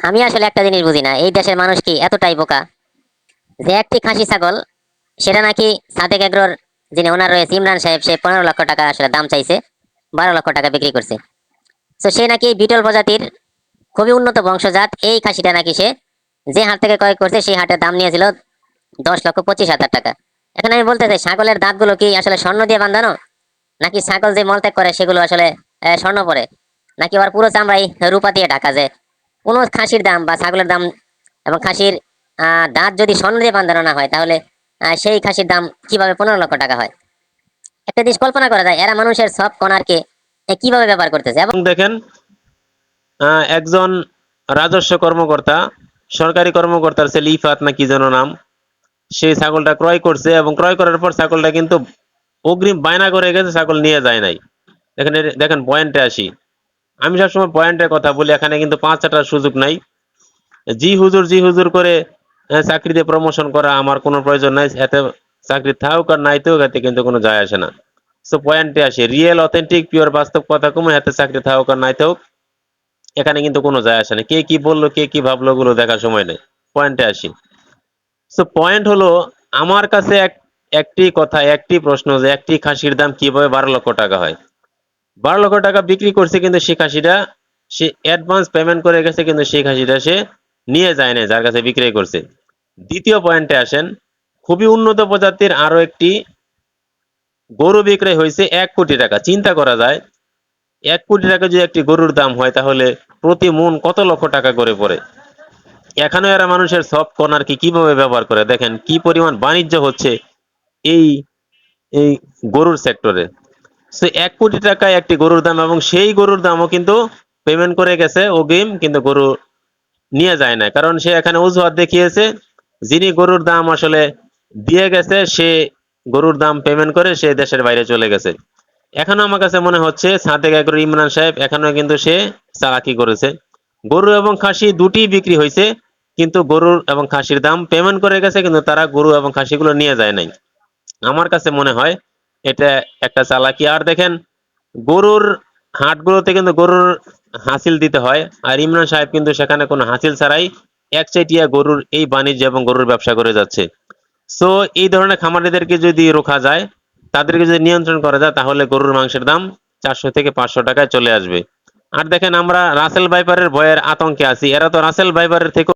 আমি আসলে একটা জিনিস বুঝি না, এই দেশের মানুষ কি এতটাই বোকা যে একটি খাসি ছাগল, সেটা নাকি সাদেক এগ্রোর যিনি ওনার রয়েছে ইমরান সাহেব, সে 15 লক্ষ টাকা আসলে দাম চাইছে, 12 লক্ষ টাকা বিক্রি করছে। তো সে নাকি বিটল প্রজাতির খুবই উন্নত বংশজাত এই খাসিটা নাকি সে যে হাট থেকে ক্রয় করছে সেই হাটের দাম নিয়েছিল 10,25,000 টাকা। এখন আমি বলতে চাই, ছাগলের দাঁতগুলো কি আসলে স্বর্ণ দিয়ে বাঁধানো, নাকি ছাগল যে মলত্যাগ করে সেগুলো আসলে স্বর্ণ পরে, নাকি ওর পুরো চামড়াই রূপা দিয়ে ঢাকা? যে কোনো খাসির দাম বা ছাগলের দাম এবং খাসির দাঁত যদি স্বর্ণ দিয়ে বাঁধানো না হয়, তাহলে সেই খাসির দাম কিভাবে 15 লক্ষ টাকা হয়? একটা জিনিস কল্পনা করা যায়, এরা মানুষের সব কণারকে কিভাবে ব্যবহার করতেছে। এবং এবং দেখেন একজন রাজস্ব কর্মকর্তা, সরকারি কর্মকর্তার ছেলে ইফাত না কি যেন নাম, সেই ছাগলটা ক্রয় করছে এবং ক্রয় করার পর ছাগলটা কিন্তু অগ্রিম বায়না করে গেছে, ছাগল নিয়ে যায় নাই। এখানে দেখেন পয়েন্টে আসি। আমি সবসময় পয়েন্টের কথা বলি, এখানে কিন্তু পাঁচ চাটার সুযোগ নাই। জি হুজুর জি হুজুর করে চাকরিতে প্রমোশন করা আমার কোনো প্রয়োজন নাই। এতে চাকরি থাকুক আর নাই থাকুক, এতে কিন্তু কোনো যায় আসে না। সো পয়েন্টে আসি, রিয়েল অথেন্টিক পিওর বাস্তব কথা কমে, এতে চাকরি থাকুক আর নাই থাকুক, এখানে কিন্তু কোনো যায় আসে না। কে কি বললো কে কি ভাবলো ওগুলো দেখার সময় নেই। পয়েন্টে আসি। সো পয়েন্ট হলো, আমার কাছে একটি কথা, একটি প্রশ্ন, যে একটি খাসির দাম কিভাবে 12 লক্ষ টাকা হয়? 12 লক্ষ টাকা বিক্রি করছে, কিন্তু সেই খাসিটা সে অ্যাডভান্স পেমেন্ট করে গেছে, কিন্তু সেই খাসিটা সে নিয়ে যায় না যার কাছে বিক্রয় করছে। দ্বিতীয় পয়েন্টে আসেন, খুবই উন্নত প্রজাতির আরো একটি গরু বিক্রয় হয়েছে 1 কোটি টাকা। চিন্তা করা যায়, 1 কোটি টাকা যদি একটি গরুর দাম হয়, তাহলে প্রতি মন কত লক্ষ টাকা করে পড়ে। এখানেও এরা মানুষের সফট কর্নার কি কিভাবে ব্যবহার করে, দেখেন কি পরিমাণ বাণিজ্য হচ্ছে এই এই গরুর সেক্টরে। সে 1 কোটি টাকা একটি গরুর দাম, এবং সেই গরুর দামও কিন্তু পেমেন্ট করে গেছে অগ্রিম, কিন্তু গরু নিয়ে যায় না। কারণ সে এখানে অজুহাত দেখিয়েছে, যিনি গরুর দাম আসলে দিয়ে গেছে সে গরুর দাম পেমেন্ট করে সে দেশের বাইরে চলে গেছে। এখনো আমার কাছে মনে হচ্ছে সাদেক এগ্রোর ইমরান সাহেব এখনো কিন্তু সে চালাকি করেছে। গরু এবং খাসি দুটি বিক্রি হয়েছে, কিন্তু গরুর এবং খাসির দাম পেমেন্ট করে গেছে, কিন্তু তারা গরু এবং খাসিগুলো নিয়ে যায় নাই। আমার কাছে মনে হয় এটা একটা চালাকি। আর দেখেন, গরুর হাটগুলোতে কিন্তু গরুর হাসিল দিতে হয়, আর ইমরান সাহেব কিন্তু সেখানে কোনো হাসিল ছাড়াই একচেটিয়া গরুর এই বাণিজ্য এবং গরুর ব্যবসা করে যাচ্ছে। সো এই ধরনের খামারিদেরকে যদি রোখা যায়, তাদেরকে যদি নিয়ন্ত্রণ করা যায়, তাহলে গরুর মাংসের দাম 400 থেকে 500 টাকায় চলে আসবে। আর দেখেন, আমরা রাসেল ভাইপারের ভয়ের আতঙ্কে আছি, এরা তো রাসেল ভাইপারের থেকে